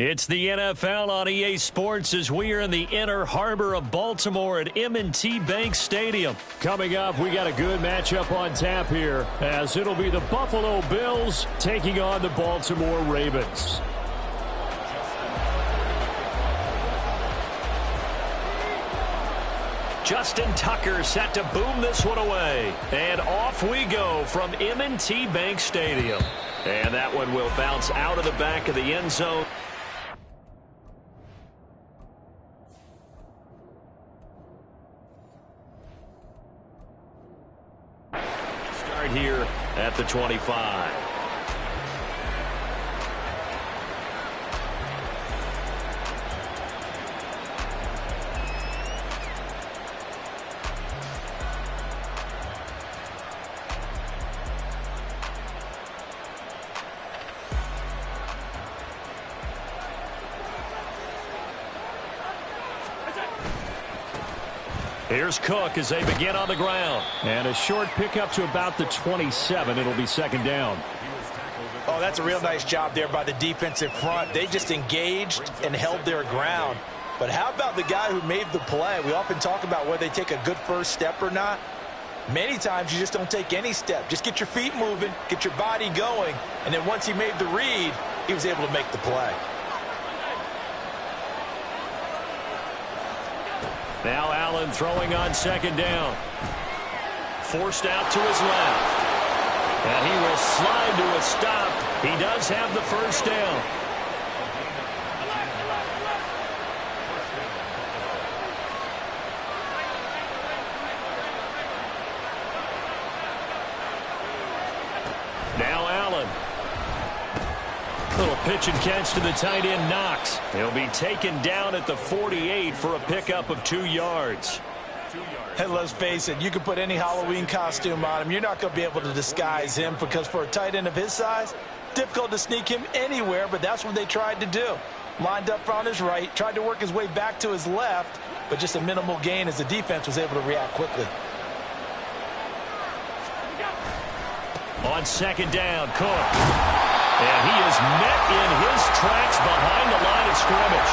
It's the NFL on EA Sports as we are in the inner harbor of Baltimore at M&T Bank Stadium. Coming up, we got a good matchup on tap here, as it'll be the Buffalo Bills taking on the Baltimore Ravens. Justin Tucker set to boom this one away. And off we go from M&T Bank Stadium. And that one will bounce out of the back of the end zone. Start here at the 25. Here's Cook as they begin on the ground. And a short pickup to about the 27. It'll be second down. Oh, that's a real nice job there by the defensive front. They just engaged and held their ground. But how about the guy who made the play? We often talk about whether they take a good first step or not. Many times you just don't take any step. Just get your feet moving, get your body going, and then once he made the read, he was able to make the play. Now Allen throwing on second down. Forced out to his left. And he will slide to a stop. He does have the first down. Now Allen. Little pitch and catch to the tight end, Knox. He'll be taken down at the 48 for a pickup of 2 yards. Hey, let's face it, you can put any Halloween costume on him. You're not going to be able to disguise him because for a tight end of his size, difficult to sneak him anywhere, but that's what they tried to do. Lined up on his right, tried to work his way back to his left, but just a minimal gain as the defense was able to react quickly. On second down, Cook. And he is met in his tracks behind the line of scrimmage.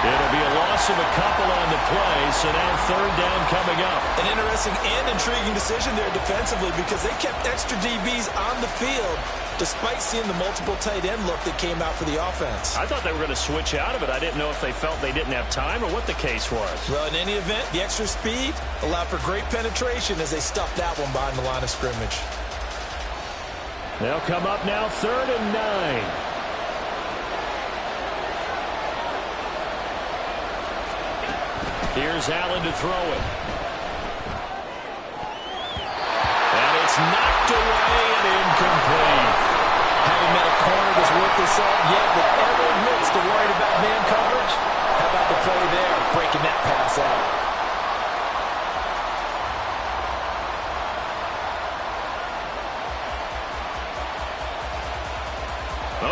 It'll be a loss of a couple on the play, so now third down coming up. An interesting and intriguing decision there defensively because they kept extra DBs on the field despite seeing the multiple tight end look that came out for the offense. I thought they were going to switch out of it. I didn't know if they felt they didn't have time or what the case was. Well, in any event, the extra speed allowed for great penetration as they stuffed that one behind the line of scrimmage. They'll come up now, 3rd and 9. Here's Allen to throw it. And it's knocked away and incomplete. Having met a corner that's worked this out yet, but ever admits to worried about man coverage. How about the play there, breaking that pass out?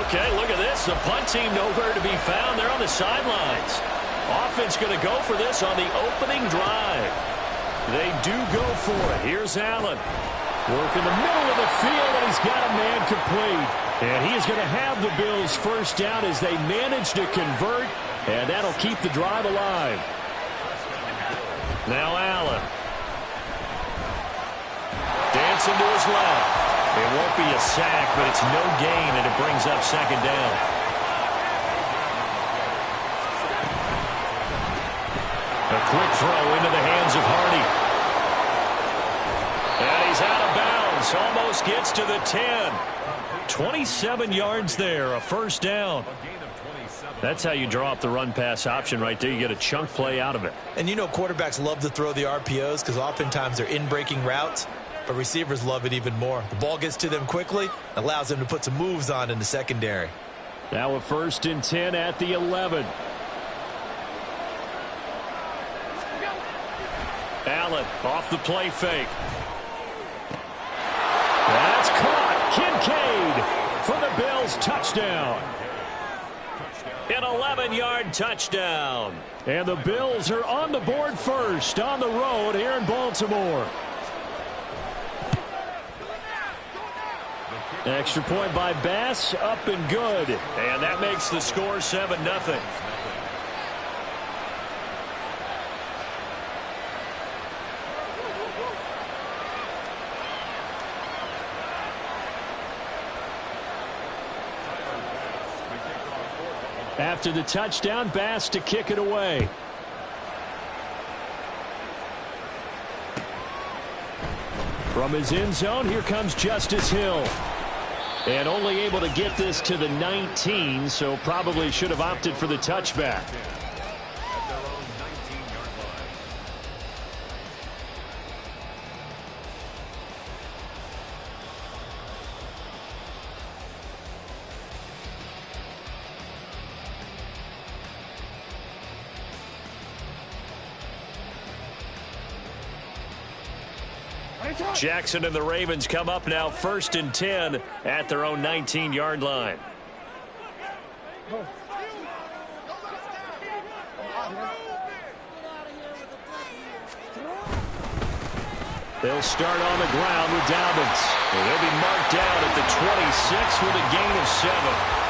Okay, look at this. The punt team nowhere to be found. They're on the sidelines. Offense going to go for this on the opening drive. They do go for it. Here's Allen. Work in the middle of the field, and he's got a man complete. And he is going to have the Bills first down as they manage to convert, and that'll keep the drive alive. Now Allen. Dancing to his left. It won't be a sack, but it's no gain, and it brings up second down. A quick throw into the hands of Hardy. And he's out of bounds. Almost gets to the 10. 27 yards there, a first down. That's how you draw up the run-pass option right there. You get a chunk play out of it. And you know quarterbacks love to throw the RPOs because oftentimes they're in-breaking routes. But receivers love it even more. The ball gets to them quickly, allows them to put some moves on in the secondary. Now a 1st and 10 at the 11. Allen off the play fake. That's caught. Kincaid for the Bills, touchdown. An 11-yard touchdown. And the Bills are on the board first on the road here in Baltimore. Extra point by Bass, up and good. And that makes the score 7-0. After the touchdown, Bass to kick it away. From his end zone, here comes Justice Hill. And only able to get this to the 19, so probably should have opted for the touchback. Jackson and the Ravens come up now 1st and 10 at their own 19-yard line. They'll start on the ground with Dobbins. They'll be marked down at the 26 with a gain of 7.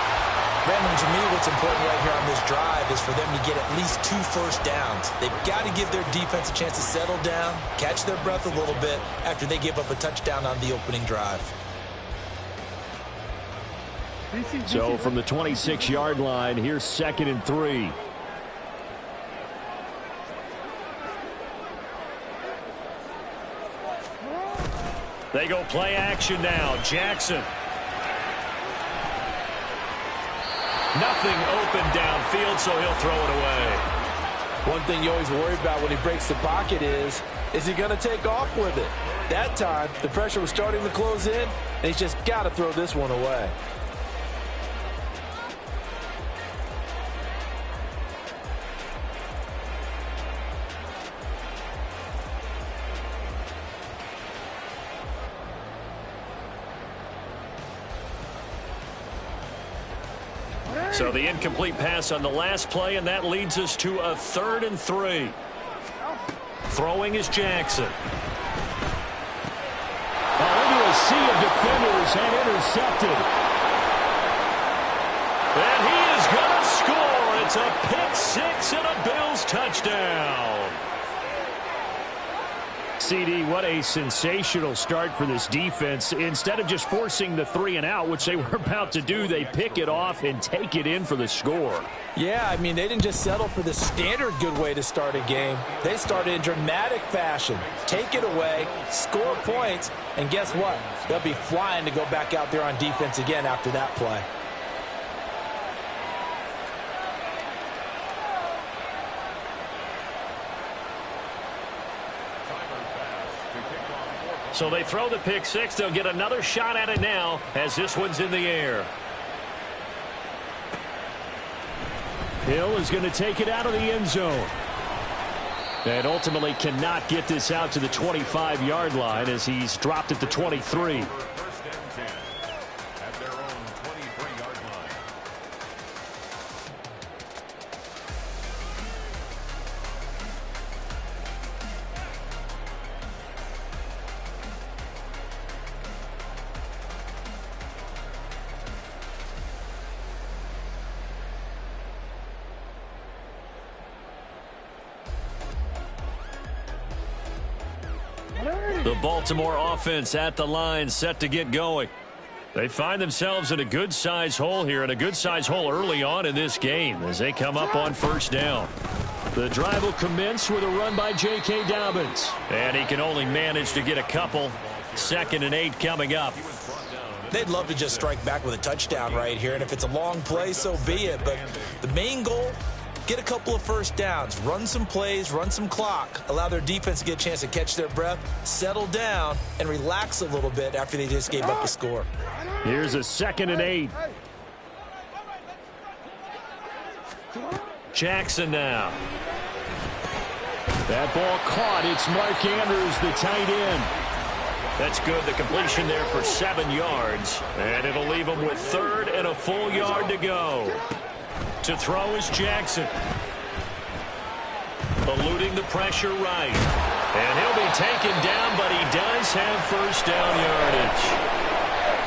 Brandon, to me, what's important right here on this drive is for them to get at least 2 first downs. They've got to give their defense a chance to settle down, catch their breath a little bit after they give up a touchdown on the opening drive. So from the 26-yard line, here's 2nd and 3. They go play action now. Jackson. Nothing open downfield, so he'll throw it away. One thing you always worry about when he breaks the pocket is he going to take off with it? That time, the pressure was starting to close in, and he's just got to throw this one away. So the incomplete pass on the last play, and that leads us to a 3rd and 3. Throwing is Jackson. Into a sea of defenders and intercepted. And he is going to score. It's a pick 6 and a Bills touchdown. CD, what a sensational start for this defense. Instead of just forcing the 3 and out, which they were about to do, they pick it off and take it in for the score. Yeah, I mean, they didn't just settle for the standard good way to start a game. They started in dramatic fashion. Take it away, score points, and guess what? They'll be flying to go back out there on defense again after that play. So they throw the pick 6. They'll get another shot at it now as this one's in the air. Hill is going to take it out of the end zone. And ultimately cannot get this out to the 25-yard line as he's dropped at the 23. The Baltimore offense at the line, set to get going. They find themselves in a good-sized hole here, and a good-sized hole early on in this game as they come up on 1st down. The drive will commence with a run by J.K. Dobbins. And he can only manage to get a couple. 2nd and 8 coming up. They'd love to just strike back with a touchdown right here, and if it's a long play, so be it. But the main goal, get a couple of first downs, run some plays, run some clock, allow their defense to get a chance to catch their breath, settle down, and relax a little bit after they just gave up a score. Here's a 2nd and 8. Jackson now. That ball caught. It's Mark Andrews, the tight end. That's good. The completion there for 7 yards. And it'll leave him with 3rd and a full yard to go. To throw is Jackson. Eluding the pressure right. And he'll be taken down, but he does have 1st down yardage.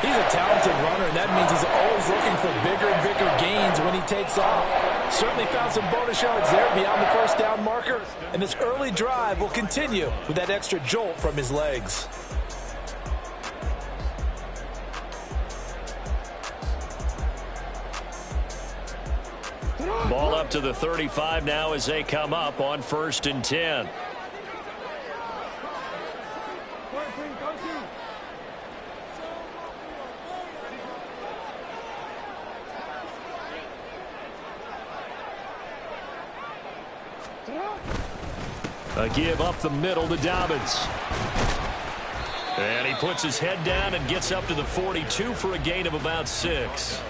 He's a talented runner, and that means he's always looking for bigger and bigger gains when he takes off. Certainly found some bonus yards there beyond the first down marker, and this early drive will continue with that extra jolt from his legs. Ball up to the 35 now as they come up on 1st and 10. A give up the middle to Dobbins. And he puts his head down and gets up to the 42 for a gain of about 6.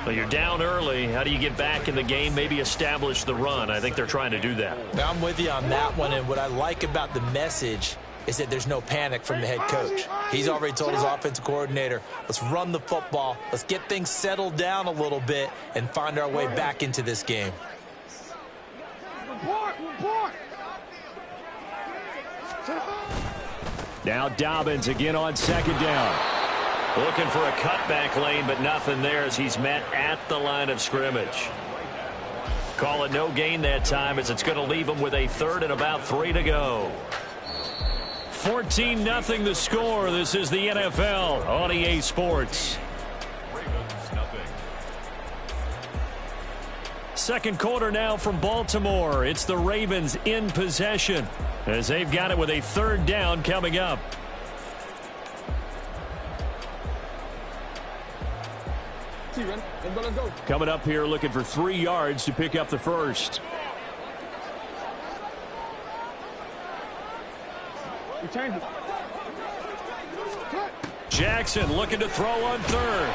Well, you're down early. How do you get back in the game, maybe establish the run? I think they're trying to do that. Now, I'm with you on that one, and what I like about the message is that there's no panic from the head coach. He's already told his offensive coordinator, let's run the football, let's get things settled down a little bit and find our way back into this game. Now Dobbins again on 2nd down. Looking for a cutback lane, but nothing there as he's met at the line of scrimmage. Call it no gain that time as it's going to leave him with a 3rd and about 3 to go. 14-0 the score. This is the NFL on EA Sports. Second quarter now from Baltimore. It's the Ravens in possession as they've got it with a 3rd down coming up. Coming up here looking for 3 yards to pick up the first. Jackson looking to throw on 3rd.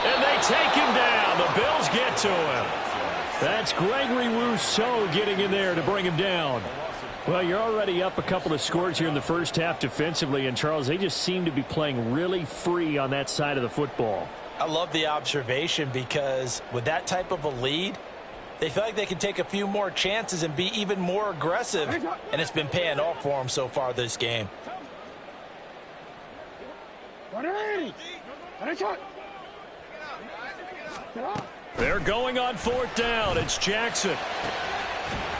And they take him down. The Bills get to him. That's Gregory Rousseau getting in there to bring him down. Well, you're already up a couple of scores here in the first half defensively, and Charles, they just seem to be playing really free on that side of the football. I love the observation because with that type of a lead, they feel like they can take a few more chances and be even more aggressive, and it's been paying off for them so far this game. They're going on 4th down. It's Jackson.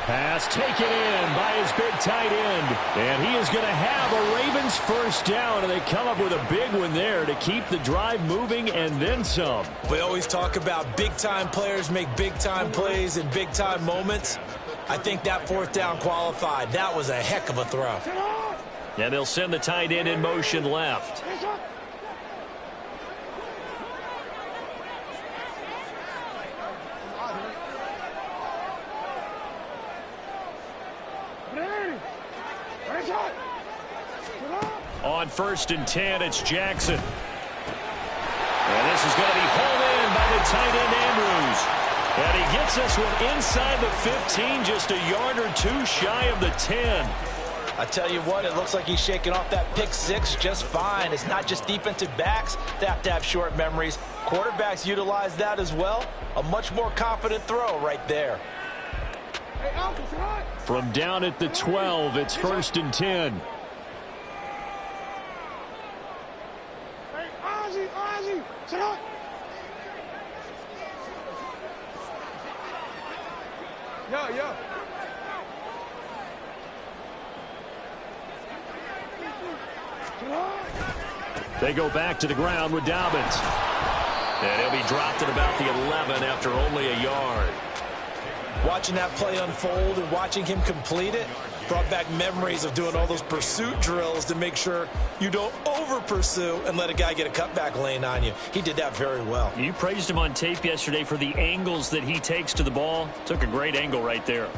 Pass taken in by his big tight end. And he is going to have a Ravens first down, and they come up with a big one there to keep the drive moving and then some. We always talk about big-time players make big-time plays in big-time moments. I think that 4th down qualified. That was a heck of a throw. And they'll send the tight end in motion left. On 1st and 10, it's Jackson. And this is going to be pulled in by the tight end Andrews. And he gets this one inside the 15, just a yard or 2 shy of the 10. I tell you what, it looks like he's shaking off that pick 6 just fine. It's not just defensive backs that have to have short memories. Quarterbacks utilize that as well. A much more confident throw right there. From down at the 12, it's 1st and 10. They go back to the ground with Dobbins. And he'll be dropped at about the 11 after only a yard. Watching that play unfold and watching him complete it brought back memories of doing all those pursuit drills to make sure you don't over-pursue and let a guy get a cutback lane on you. He did that very well. You praised him on tape yesterday for the angles that he takes to the ball. Took a great angle right there.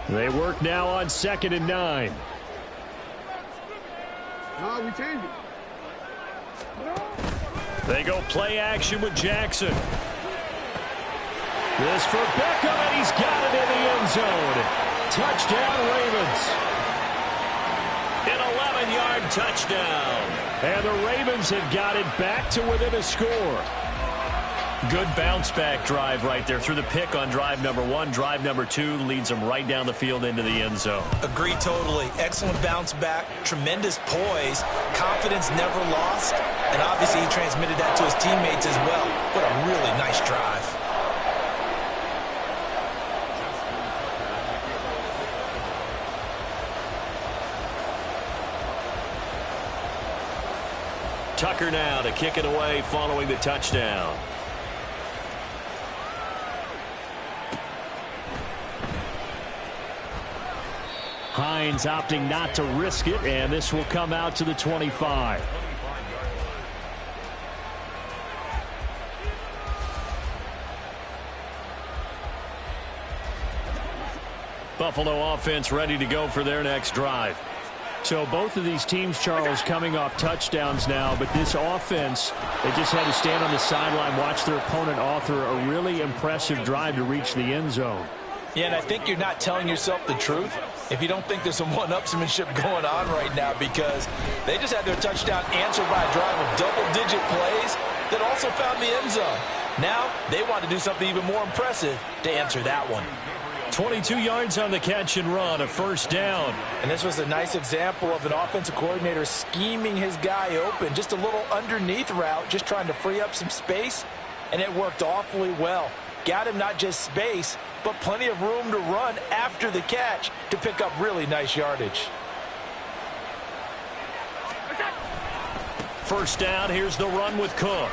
They work now on 2nd and 9. No, we changed it. They go play action with Jackson. This for Beckham, and he's got it in the end zone. Touchdown, Ravens. An 11-yard touchdown. And the Ravens have got it back to within a score. Good bounce-back drive right there through the pick on drive number 1. Drive number 2 leads them right down the field into the end zone. Agree totally. Excellent bounce back, tremendous poise, confidence never lost, and obviously he transmitted that to his teammates as well. What a really nice drive. Tucker now to kick it away following the touchdown. Hines opting not to risk it, and this will come out to the 25. Buffalo offense ready to go for their next drive. So both of these teams, Charles, coming off touchdowns now, but this offense, they just had to stand on the sideline, watch their opponent author a really impressive drive to reach the end zone. Yeah, and I think you're not telling yourself the truth if you don't think there's some one-upsmanship going on right now, because they just had their touchdown answered by a drive of double-digit plays that also found the end zone. Now they want to do something even more impressive to answer that one. 22 yards on the catch and run, a first down. And this was a nice example of an offensive coordinator scheming his guy open. Just a little underneath route, just trying to free up some space, and it worked awfully well. Got him not just space, but plenty of room to run after the catch to pick up really nice yardage. First down, here's the run with Cook.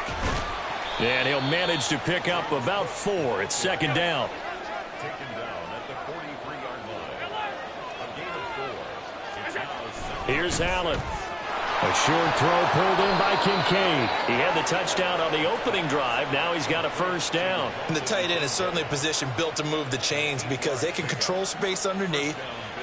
And he'll manage to pick up about 4. It's second down. Here's Allen. A short throw pulled in by Kincaid. He had the touchdown on the opening drive. Now he's got a first down. And the tight end is certainly a position built to move the chains because they can control space underneath.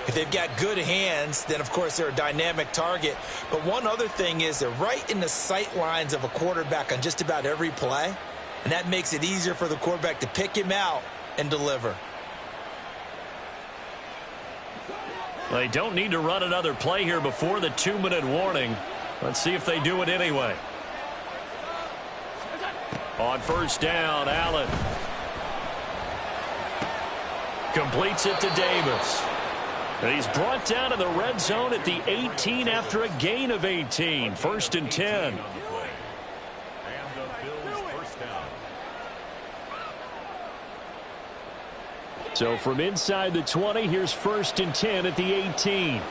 If they've got good hands, then, of course, they're a dynamic target. But one other thing is they're right in the sight lines of a quarterback on just about every play, and that makes it easier for the quarterback to pick him out and deliver. They don't need to run another play here before the 2-minute warning. Let's see if they do it anyway. On first down, Allen completes it to Davis. And he's brought down in the red zone at the 18 after a gain of 18. First and 10. So from inside the 20, here's first and 10 at the 18.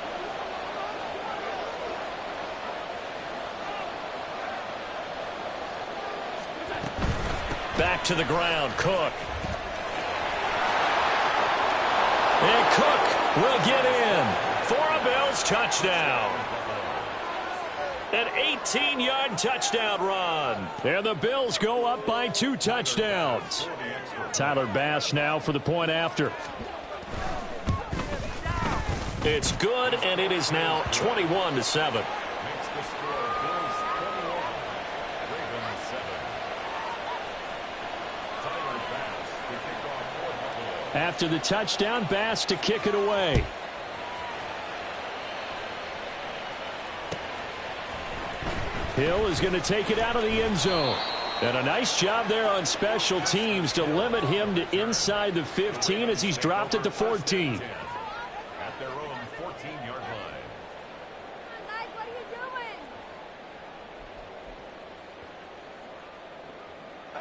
Back to the ground, Cook. And Cook will get in for a Bills touchdown. An 18-yard touchdown run. And the Bills go up by 2 touchdowns. Tyler Bass now for the point after. It's good, and it is now 21-7. After the touchdown, Bass to kick it away. Hill is going to take it out of the end zone. And a nice job there on special teams to limit him to inside the 15 as he's dropped at the 14. At their own 14-yard line. Guys, what are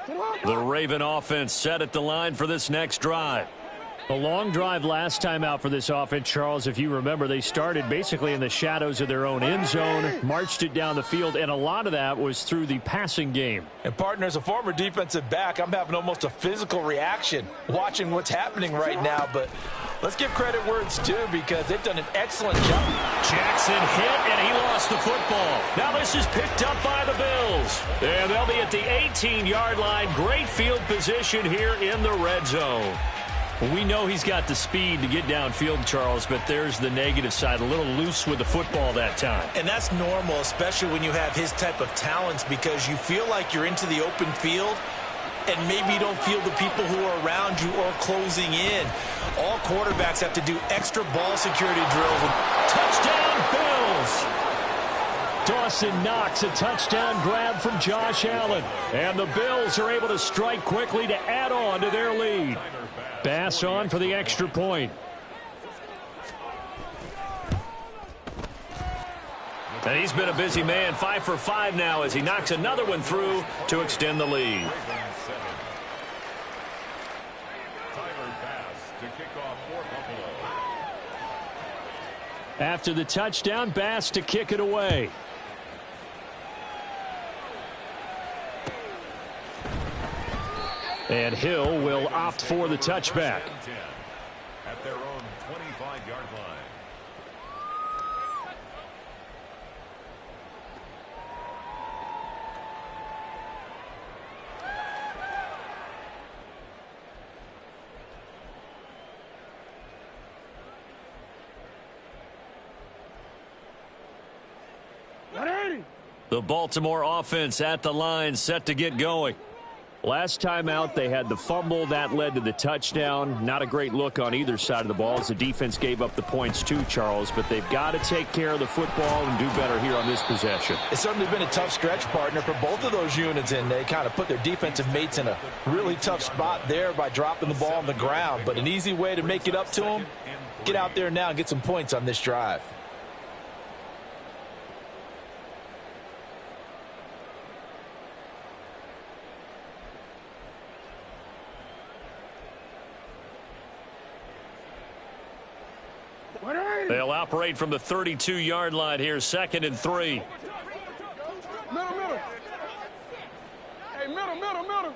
you doing? The Raven offense set at the line for this next drive. A long drive last time out for this offense, Charles. If you remember, they started basically in the shadows of their own end zone, marched it down the field, and a lot of that was through the passing game. And, partner, as a former defensive back, I'm having almost a physical reaction watching what's happening right now. But let's give credit where it's due because they've done an excellent job. Jackson hit, and he lost the football. Now this is picked up by the Bills. And they'll be at the 18-yard line. Great field position here in the red zone. We know he's got the speed to get downfield, Charles, but there's the negative side. A little loose with the football that time. And that's normal, especially when you have his type of talents, because you feel like you're into the open field and maybe you don't feel the people who are around you or closing in. All quarterbacks have to do extra ball security drills. Touchdown, Bills! Dawson Knox, a touchdown grab from Josh Allen. And the Bills are able to strike quickly to add on to their lead. Bass on for the extra point. And he's been a busy man, 5 for 5 now as he knocks another one through to extend the lead. After the touchdown, Bass to kick it away. And Hill will opt for the touchback. At their own 25-yard line. The Baltimore offense at the line, set to get going. Last time out, they had the fumble. That led to the touchdown. Not a great look on either side of the ball as the defense gave up the points too, Charles. But they've got to take care of the football and do better here on this possession. It's certainly been a tough stretch, partner, for both of those units, and they kind of put their defensive mates in a really tough spot there by dropping the ball on the ground. But an easy way to make it up to them, get out there now and get some points on this drive. They'll operate from the 32-yard line here, 2nd and 3. Middle. Hey, middle.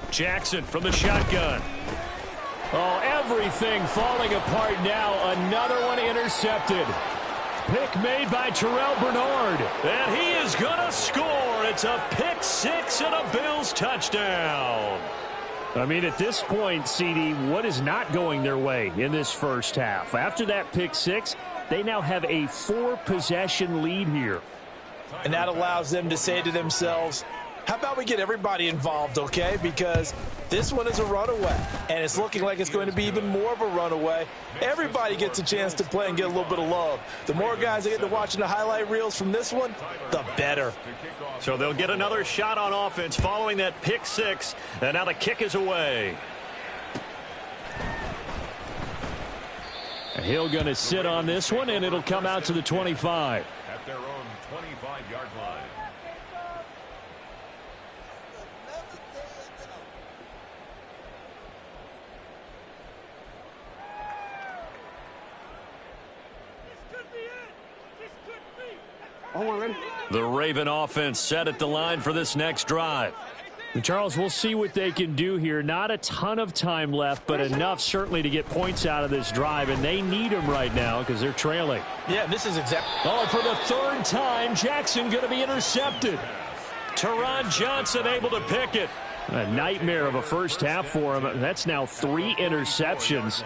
Jackson from the shotgun. Oh, everything falling apart now. Another one intercepted. Pick made by Terrell Bernard. And he is going to score. It's a pick six and a Bills touchdown. I mean, at this point, CD, what is not going their way in this first half? After that pick six, they now have a 4-possession lead here. And that allows them to say to themselves, how about we get everybody involved, okay? Because this one is a runaway, and it's looking like it's going to be even more of a runaway. Everybody gets a chance to play and get a little bit of love. The more guys that get to watching the highlight reels from this one, the better. So they'll get another shot on offense following that pick six, and now the kick is away. And Hill going to sit on this one, and it'll come out to the 25. At their own 25-yard line. The Raven offense set at the line for this next drive. And Charles, we'll see what they can do here. Not a ton of time left, but enough certainly to get points out of this drive, and they need them right now because they're trailing. Yeah, this is exactly. Oh, for the 3rd time, Jackson going to be intercepted. Teron Johnson able to pick it. A nightmare of a first half for him. That's now 3 interceptions.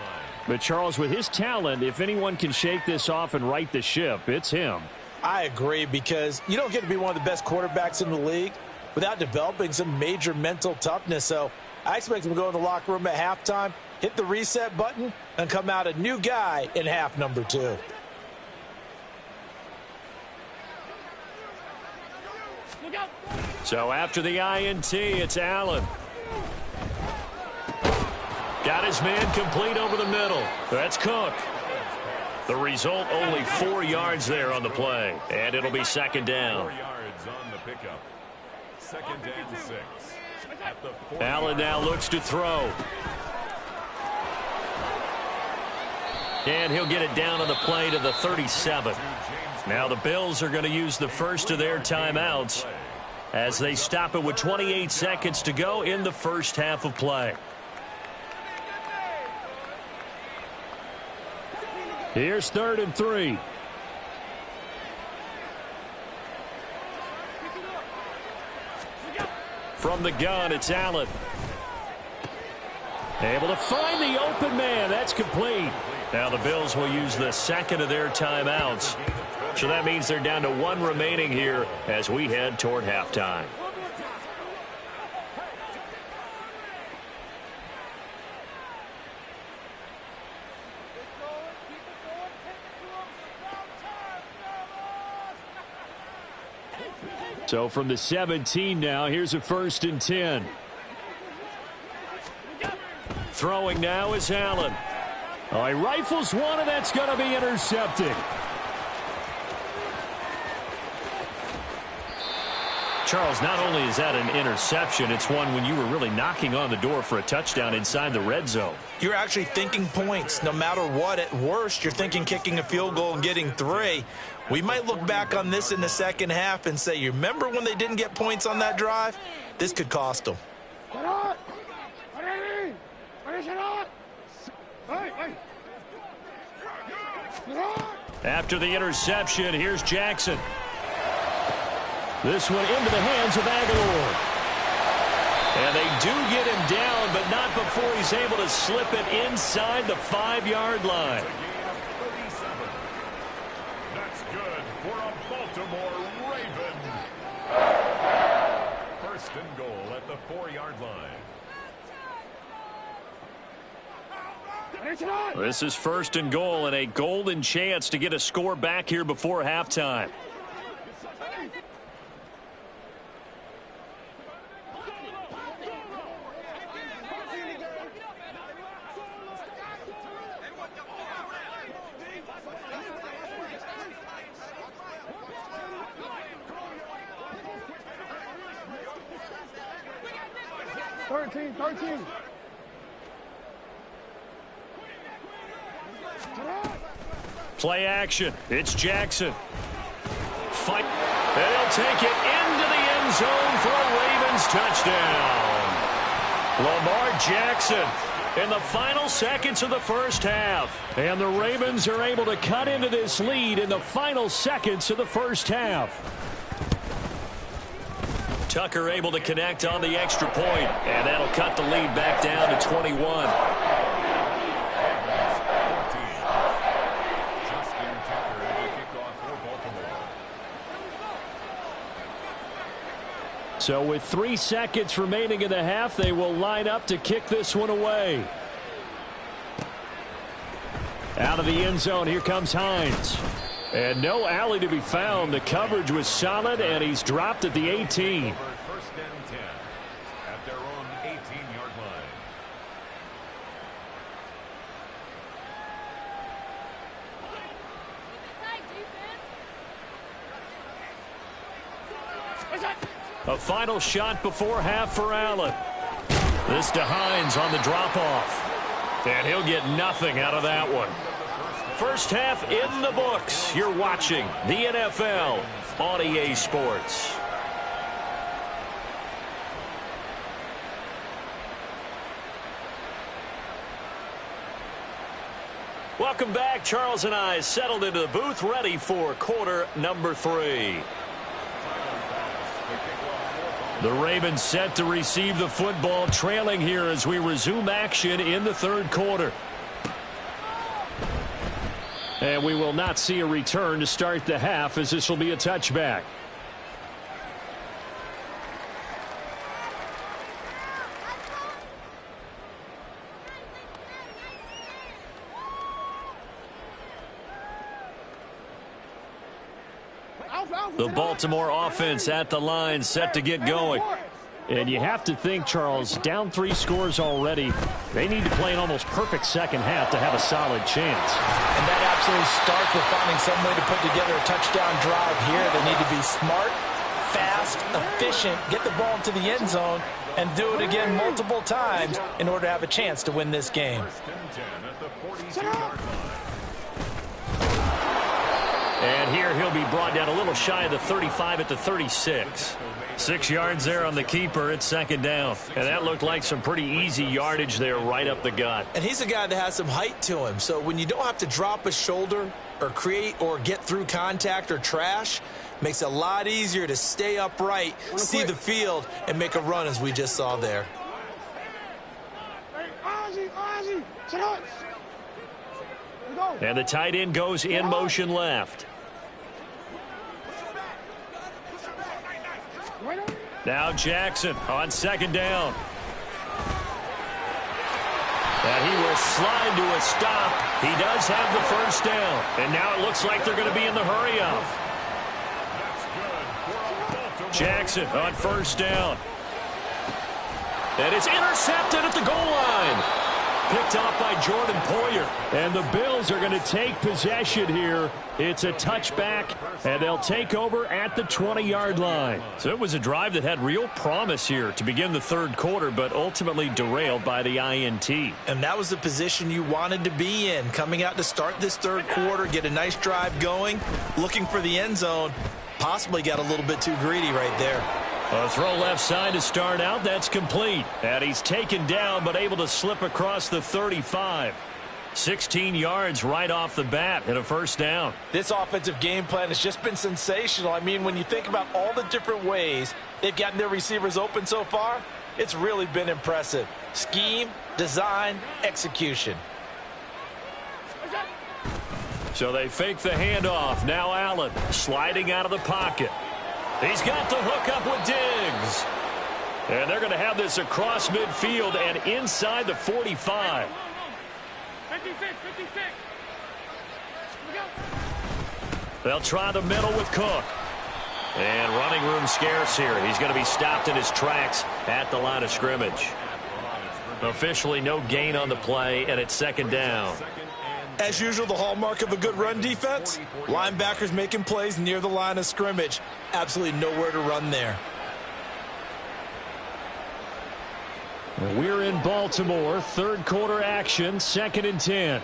But Charles, with his talent, if anyone can shake this off and right the ship, it's him. I agree, because you don't get to be one of the best quarterbacks in the league without developing some major mental toughness. So I expect him to go in the locker room at halftime, hit the reset button, and come out a new guy in half number 2. So after the INT, it's Allen. Got his man complete over the middle. That's Cook. The result, only 4 yards there on the play. And it'll be 2nd down. 4 yards on the pickup. 2nd and 6. At the Allen now looks to throw. And he'll get it down on the play to the 37. Now the Bills are going to use the first of their timeouts as they stop it with 28 seconds to go in the first half of play. Here's 3rd and 3. From the gun, it's Allen. Able to find the open man. That's complete. Now the Bills will use the 2nd of their timeouts. So that means they're down to 1 remaining here as we head toward halftime. So from the 17 now, here's a 1st and 10. Throwing now is Allen. Oh, he rifles one, and that's going to be intercepted. Charles, not only is that an interception, it's one when you were really knocking on the door for a touchdown inside the red zone. You're actually thinking points. No matter what, at worst, you're thinking kicking a field goal and getting 3. We might look back on this in the second half and say, you remember when they didn't get points on that drive? This could cost them. After the interception, here's Jackson. This one into the hands of Aguilar. And they do get him down, but not before he's able to slip it inside the 5-yard line. That's good for a Baltimore Raven. 1st and goal at the 4-yard line. This is 1st and goal and a golden chance to get a score back here before halftime. Thirteen. Play action. It's Jackson. Fight. And he'll take it into the end zone for a Ravens touchdown. Lamar Jackson in the final seconds of the first half. And the Ravens are able to cut into this lead in the final seconds of the first half. Tucker able to connect on the extra point, and that'll cut the lead back down to 21. So with 3 seconds remaining in the half, they will line up to kick this one away. Out of the end zone, here comes Hines. And no alley to be found. The coverage was solid, and he's dropped at the 18. 1st and 10 at their own 18-yard line. A final shot before half for Allen. This to Hines on the drop-off. And he'll get nothing out of that one. First half in the books. You're watching the NFL on EA Sports. Welcome back. Charles and I settled into the booth, ready for quarter number 3. The Ravens set to receive the football, trailing here as we resume action in the 3rd quarter. And we will not see a return to start the half, as this will be a touchback. The Baltimore offense at the line, set to get going. And you have to think, Charles, down 3 scores already. They need to play an almost perfect second half to have a solid chance. And that absolutely starts with finding some way to put together a touchdown drive here. They need to be smart, fast, efficient, get the ball into the end zone, and do it again multiple times in order to have a chance to win this game. 1st and 10 at the 42-yard line. And here he'll be brought down a little shy of the 35 at the 36. 6 yards there on the keeper. It's 2nd down. And that looked like some pretty easy yardage there right up the gut. And he's a guy that has some height to him. So when you don't have to drop a shoulder or create or get through contact or trash, makes it a lot easier to stay upright, see the field, and make a run as we just saw there. And the tight end goes in motion left. Now Jackson on 2nd down. And he will slide to a stop. He does have the 1st down. And now it looks like they're going to be in the hurry up. Jackson on first down. And it's intercepted at the goal line. Picked off by Jordan Poyer. And the Bills are going to take possession here. It's a touchback, and they'll take over at the 20-yard line. So it was a drive that had real promise here to begin the third quarter, but ultimately derailed by the INT. And that was the position you wanted to be in, coming out to start this third quarter, get a nice drive going, looking for the end zone. Possibly got a little bit too greedy right there. A throw left side to start out. That's complete. And he's taken down but able to slip across the 35. 16 yards right off the bat and a first down. This offensive game plan has just been sensational. I mean, when you think about all the different ways they've gotten their receivers open so far, it's really been impressive. Scheme, design, execution. So they fake the handoff. Now Allen sliding out of the pocket. He's got the hook up with Diggs. And they're going to have this across midfield and inside the 45. 56. They'll try the middle with Cook. And running room scarce here. He's going to be stopped in his tracks at the line of scrimmage. Officially no gain on the play, and it's second down. As usual, the hallmark of a good run defense, linebackers making plays near the line of scrimmage. Absolutely nowhere to run there. We're in Baltimore. Third quarter action, 2nd and 10.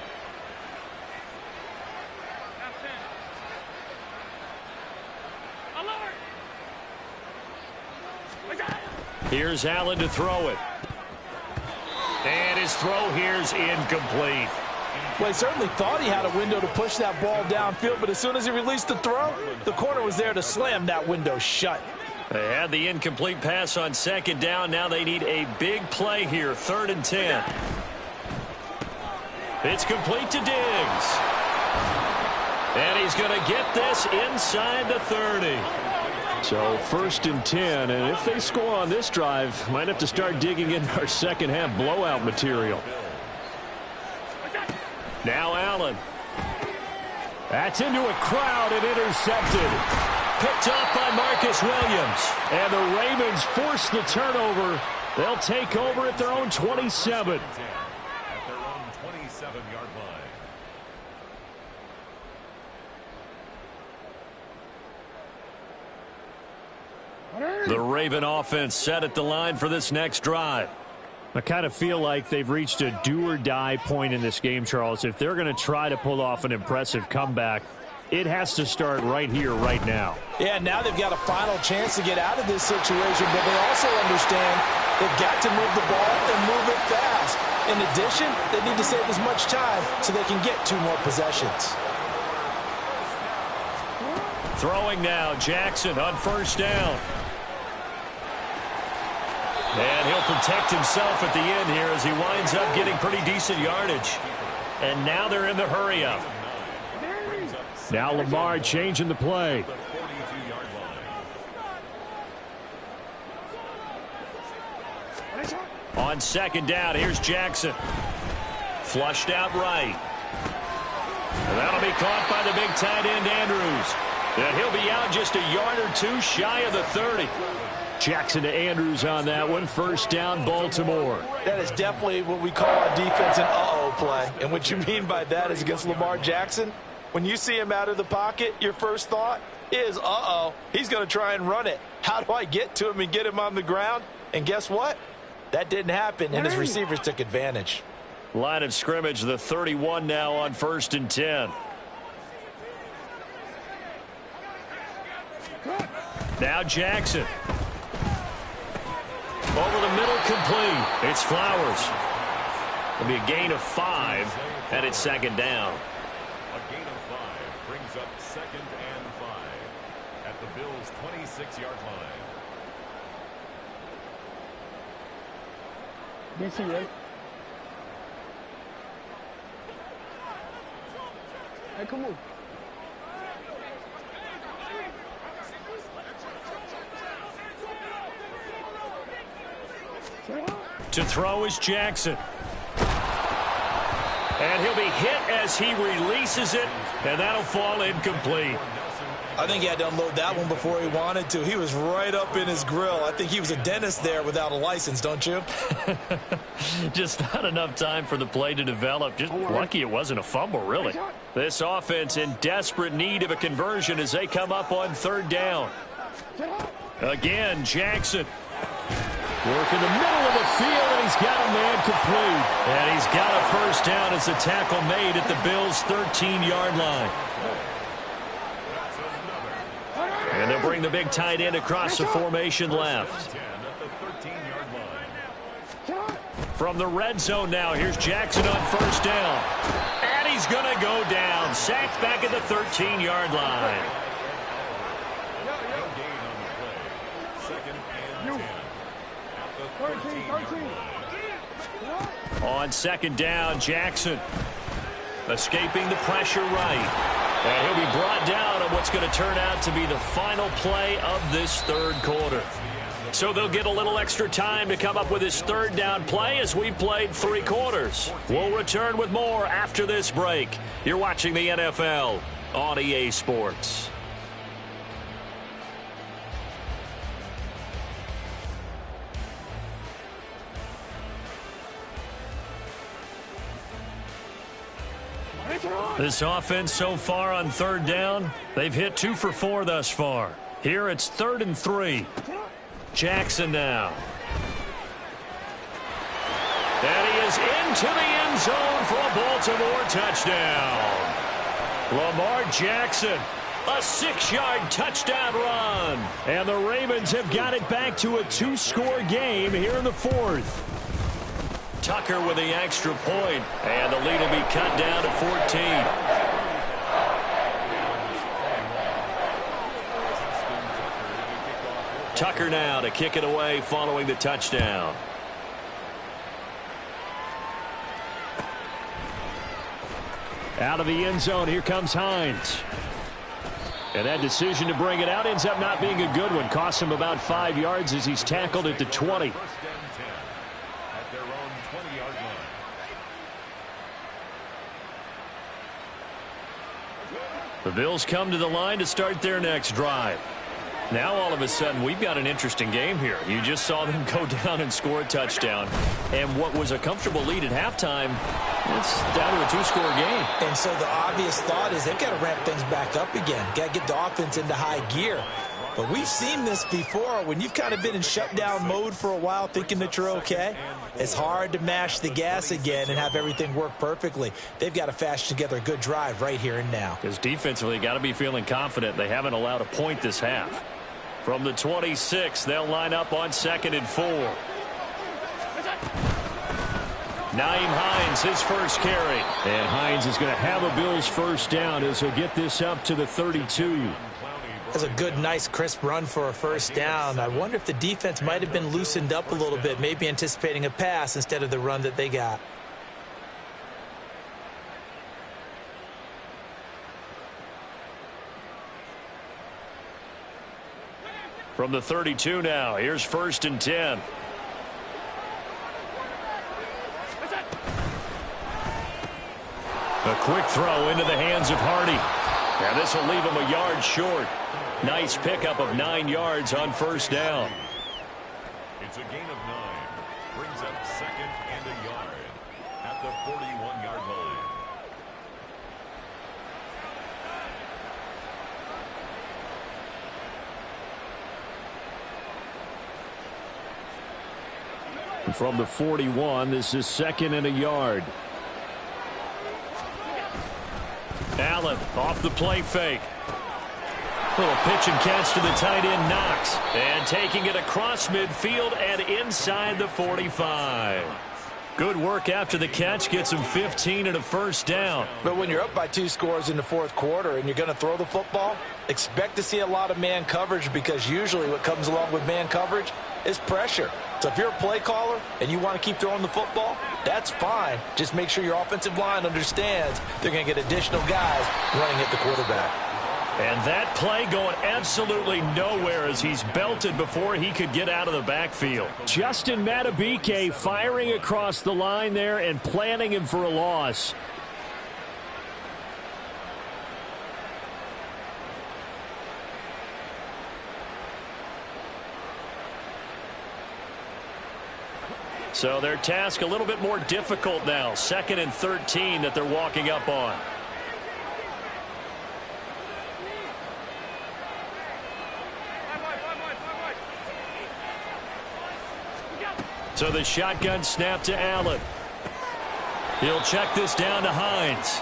Here's Allen to throw it. And his throw here's incomplete. Well, he certainly thought he had a window to push that ball downfield, but as soon as he released the throw, the corner was there to slam that window shut. They had the incomplete pass on second down. Now they need a big play here, 3rd and 10. It's complete to Diggs. And he's going to get this inside the 30. So 1st and 10, and if they score on this drive, might have to start digging in our second half blowout material. Now Allen. That's into a crowd and intercepted. Picked off by Marcus Williams. And the Ravens force the turnover. They'll take over at their own 27. At their own 27-yard line. The Raven offense set at the line for this next drive. I kind of feel like they've reached a do-or-die point in this game, Charles. If they're going to try to pull off an impressive comeback, it has to start right here, right now. Yeah, now they've got a final chance to get out of this situation, but they also understand they've got to move the ball and move it fast. In addition, they need to save as much time so they can get 2 more possessions. Throwing now, Jackson on first down. And he'll protect himself at the end here as he winds up getting pretty decent yardage. And now they're in the hurry-up. Now Lamar changing the play. On second down, here's Jackson. Flushed out right. And that'll be caught by the big tight end, Andrews. And he'll be out just a yard or 2 shy of the 30. Jackson to Andrews on that one. First down, Baltimore. That is definitely what we call a defense an uh-oh play. And what you mean by that is against Lamar Jackson, when you see him out of the pocket, your first thought is, uh-oh, he's going to try and run it. How do I get to him and get him on the ground? And guess what? That didn't happen, and his receivers took advantage. Line of scrimmage, the 31 now on 1st and 10. Now Jackson. Over the middle, complete. It's Flowers. It'll be a gain of 5, and it's second down. A gain of 5 brings up 2nd and 5 at the Bills' 26-yard line. DC, right? Hey, come on. To throw is Jackson. And he'll be hit as he releases it, and that'll fall incomplete. I think he had to unload that one before he wanted to. He was right up in his grill. I think he was a dentist there without a license, don't you? Just not enough time for the play to develop. Just lucky it wasn't a fumble, really. This offense in desperate need of a conversion as they come up on third down. Again, Jackson. Work in the middle of the field, and he's got a man complete. And he's got a first down as the tackle made at the Bills' 13-yard line. And they'll bring the big tight end across the formation left. From the red zone now, here's Jackson on first down. And he's going to go down. Sacked back at the 13-yard line. On second down, Jackson escaping the pressure right. And he'll be brought down on what's going to turn out to be the final play of this third quarter. So they'll get a little extra time to come up with his third down play as we've played 3 quarters. We'll return with more after this break. You're watching the NFL on EA Sports. This offense so far on third down, they've hit 2 for 4 thus far. Here it's 3rd and 3. Jackson now. And he is into the end zone for a Baltimore touchdown. Lamar Jackson, a 6-yard touchdown run. And the Ravens have got it back to a 2-score game here in the 4th. Tucker with the extra point, and the lead will be cut down to 14. Tucker now to kick it away following the touchdown. Out of the end zone, here comes Hines. And that decision to bring it out ends up not being a good one. Costs him about 5 yards as he's tackled at the 20. The Bills come to the line to start their next drive. Now all of a sudden we've got an interesting game here. You just saw them go down and score a touchdown. And what was a comfortable lead at halftime, it's down to a 2-score game. And so the obvious thought is they've got to ramp things back up again. Got to get the offense into high gear. But we've seen this before. When you've kind of been in shutdown mode for a while thinking that you're okay, it's hard to mash the gas again and have everything work perfectly. They've got to fashion together a good drive right here and now. Because defensively, got to be feeling confident. They haven't allowed a point this half. From the 26, they'll line up on 2nd and 4. Nyheim Hines, his first carry. And Hines is going to have a Bills first down as he'll get this up to the 32. That's a good, nice, crisp run for a first down. I wonder if the defense might have been loosened up a little bit, maybe anticipating a pass instead of the run that they got. From the 32 now, here's 1st and 10. A quick throw into the hands of Hardy. Now this will leave him a yard short. Nice pickup of 9 yards on first down. It's a gain of 9. Brings up 2nd and a yard at the 41-yard line. From the 41, this is 2nd and a yard. Allen off the play fake. Little pitch and catch to the tight end, Knox. And taking it across midfield and inside the 45. Good work after the catch. Gets him 15 and a first down. But when you're up by 2 scores in the 4th quarter and you're going to throw the football, expect to see a lot of man coverage, because usually what comes along with man coverage is pressure. So if you're a play caller and you want to keep throwing the football, that's fine. Just make sure your offensive line understands they're going to get additional guys running at the quarterback. And that play going absolutely nowhere as he's belted before he could get out of the backfield. Justin Madubuike firing across the line there and planting him for a loss. So their task a little bit more difficult now. 2nd and 13 that they're walking up on. So the shotgun snap to Allen. He'll check this down to Hines.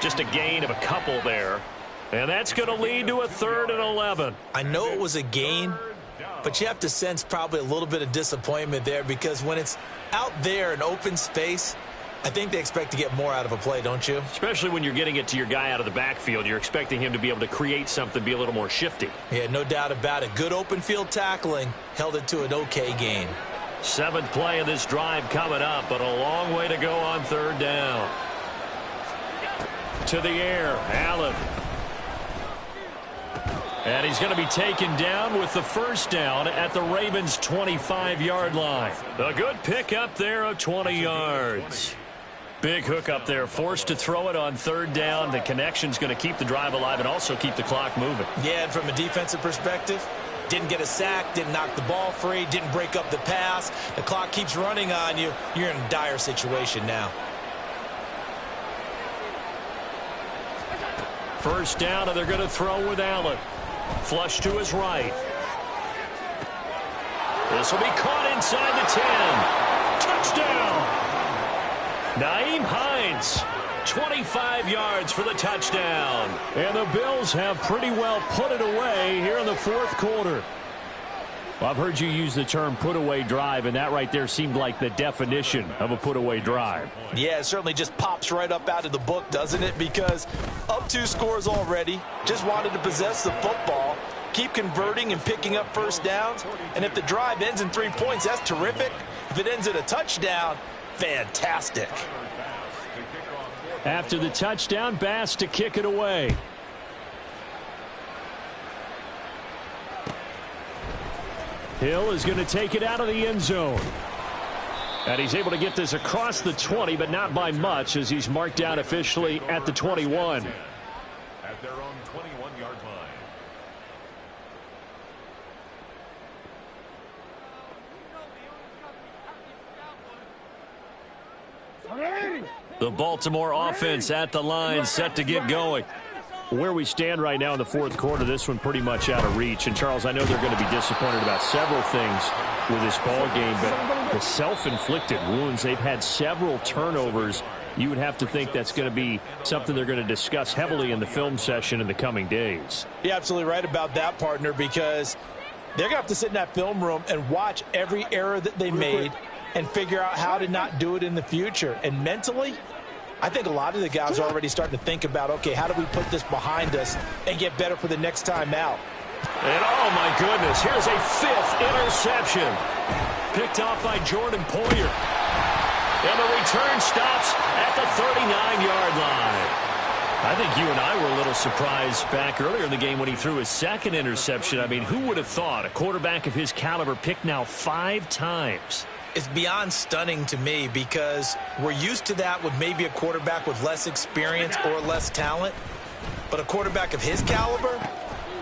Just a gain of a couple there. And that's going to lead to a 3rd and 11. I know it was a gain, but you have to sense probably a little bit of disappointment there, because when it's out there in open space, I think they expect to get more out of a play, don't you? Especially when you're getting it to your guy out of the backfield. You're expecting him to be able to create something, be a little more shifty. Yeah, no doubt about it. Good open field tackling held it to an okay gain. 7th play of this drive coming up, but a long way to go on 3rd down. To the air, Allen. And he's going to be taken down with the 1st down at the Ravens' 25-yard line. A good pickup there of 20 yards. Big hook up there, forced to throw it on 3rd down. The connection's going to keep the drive alive and also keep the clock moving. Yeah, and from a defensive perspective, didn't get a sack, didn't knock the ball free, didn't break up the pass. The clock keeps running on you. You're in a dire situation now. 1st down, and they're going to throw with Allen. Flush to his right. This will be caught inside the 10. Touchdown! Nyheim Hines. 25 yards for the touchdown. And the Bills have pretty well put it away here in the 4th quarter. Well, I've heard you use the term put-away drive, and that right there seemed like the definition of a put-away drive. Yeah, it certainly just pops right up out of the book, doesn't it? Because up 2 scores already, just wanted to possess the football, keep converting and picking up 1st downs. And if the drive ends in 3 points, that's terrific. If it ends in a touchdown, fantastic. After the touchdown, Bass to kick it away. Hill is going to take it out of the end zone. And he's able to get this across the 20, but not by much, as he's marked down officially at the 21. At their own 21-yard line. The Baltimore offense at the line, set to get going. Where we stand right now in the 4th quarter, this one pretty much out of reach. And, Charles, I know they're going to be disappointed about several things with this ball game, but the self-inflicted wounds, they've had several turnovers. You would have to think that's going to be something they're going to discuss heavily in the film session in the coming days. You're absolutely right about that, partner, because they're going to have to sit in that film room and watch every error that they made and figure out how to not do it in the future. And mentally, I think a lot of the guys are already starting to think about, okay, how do we put this behind us and get better for the next time out? And, oh, my goodness, here's a 5th interception. Picked off by Jordan Poyer. And the return stops at the 39-yard line. I think you and I were a little surprised back earlier in the game when he threw his 2nd interception. I mean, who would have thought a quarterback of his caliber picked now 5 times? It's beyond stunning to me, because we're used to that with maybe a quarterback with less experience or less talent. But a quarterback of his caliber,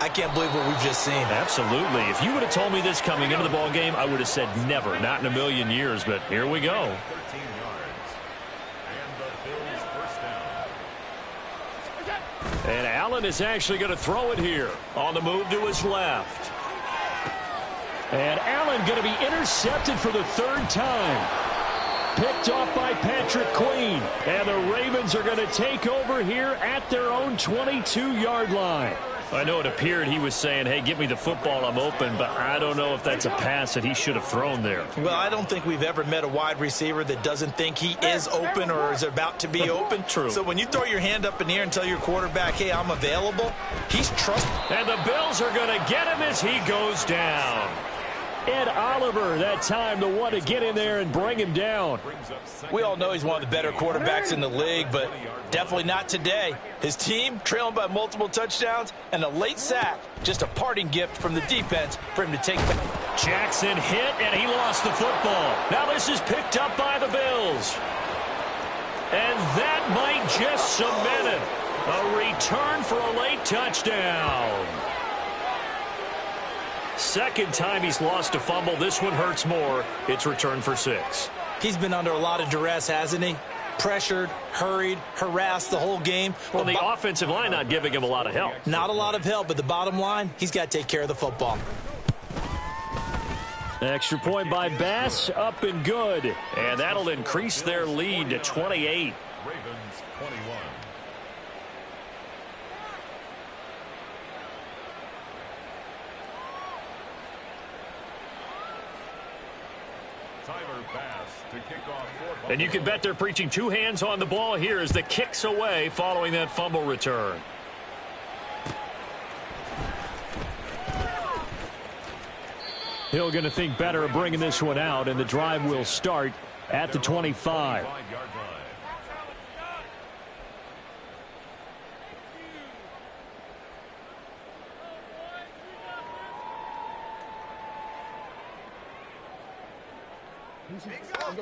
I can't believe what we've just seen. Absolutely. If you would have told me this coming into the ball game, I would have said never, not in a million years. But here we go. 13 yards. And the Bills' 1st down. And Allen is actually going to throw it here on the move to his left. And Allen going to be intercepted for the 3rd time. Picked off by Patrick Queen. And the Ravens are going to take over here at their own 22-yard line. I know it appeared he was saying, hey, give me the football, I'm open, but I don't know if that's a pass that he should have thrown there. Well, I don't think we've ever met a wide receiver that doesn't think he is open or is about to be open. True. So when you throw your hand up in the air and tell your quarterback, hey, I'm available, he's trusting. And the Bills are going to get him as he goes down. Ed Oliver, that time, the one to get in there and bring him down. We all know he's one of the better quarterbacks in the league, but definitely not today. His team trailing by multiple touchdowns and a late sack. Just a parting gift from the defense for him to take back. Jackson hit, and he lost the football. Now this is picked up by the Bills. And that might just cement it. A return for a late touchdown. Second time he's lost a fumble. This one hurts more. It's returned for 6. He's been under a lot of duress, hasn't he? Pressured, hurried, harassed the whole game. Well, the offensive line not giving him a lot of help. Not a lot of help, but the bottom line, he's got to take care of the football. Extra point by Bass, up and good. And that'll increase their lead to 28. Ravens 21. Tyler Bass to kick off for And you can bet they're preaching 2 hands on the ball here as the kick's away following that fumble return. Hill going to think better of bringing this one out, and the drive will start at the 25.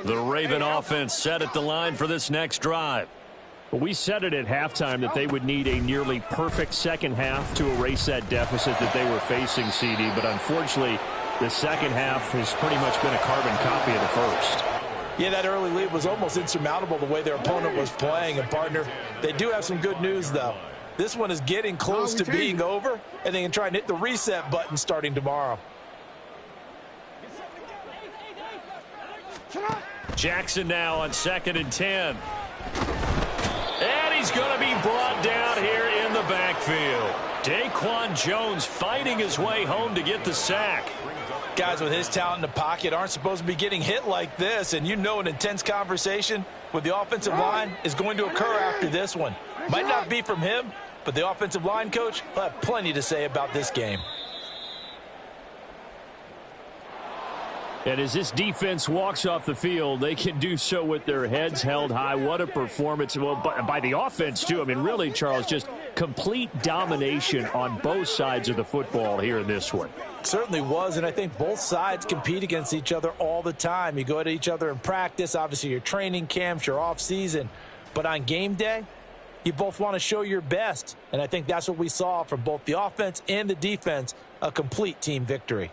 The Raven offense set at the line for this next drive. We said it at halftime that they would need a nearly perfect second half to erase that deficit that they were facing, CD, but unfortunately the second half has pretty much been a carbon copy of the first. Yeah, that early lead was almost insurmountable the way their opponent was playing. And, partner, they do have some good news, though. This one is getting close to being over, and they can try and hit the reset button starting tomorrow. Jackson now on 2nd and 10. And he's going to be brought down here in the backfield. Daquan Jones fighting his way home to get the sack. Guys with his talent in the pocket aren't supposed to be getting hit like this, and you know an intense conversation with the offensive line is going to occur after this one. Might not be from him, but the offensive line coach will have plenty to say about this game. And as this defense walks off the field, they can do so with their heads held high. What a performance. Well, by the offense, too. I mean, really, Charles, just complete domination on both sides of the football here in this one. Certainly was, and I think both sides compete against each other all the time. You go at each other in practice, obviously your training camps, your off-season. But on game day, you both want to show your best. And I think that's what we saw from both the offense and the defense, a complete team victory.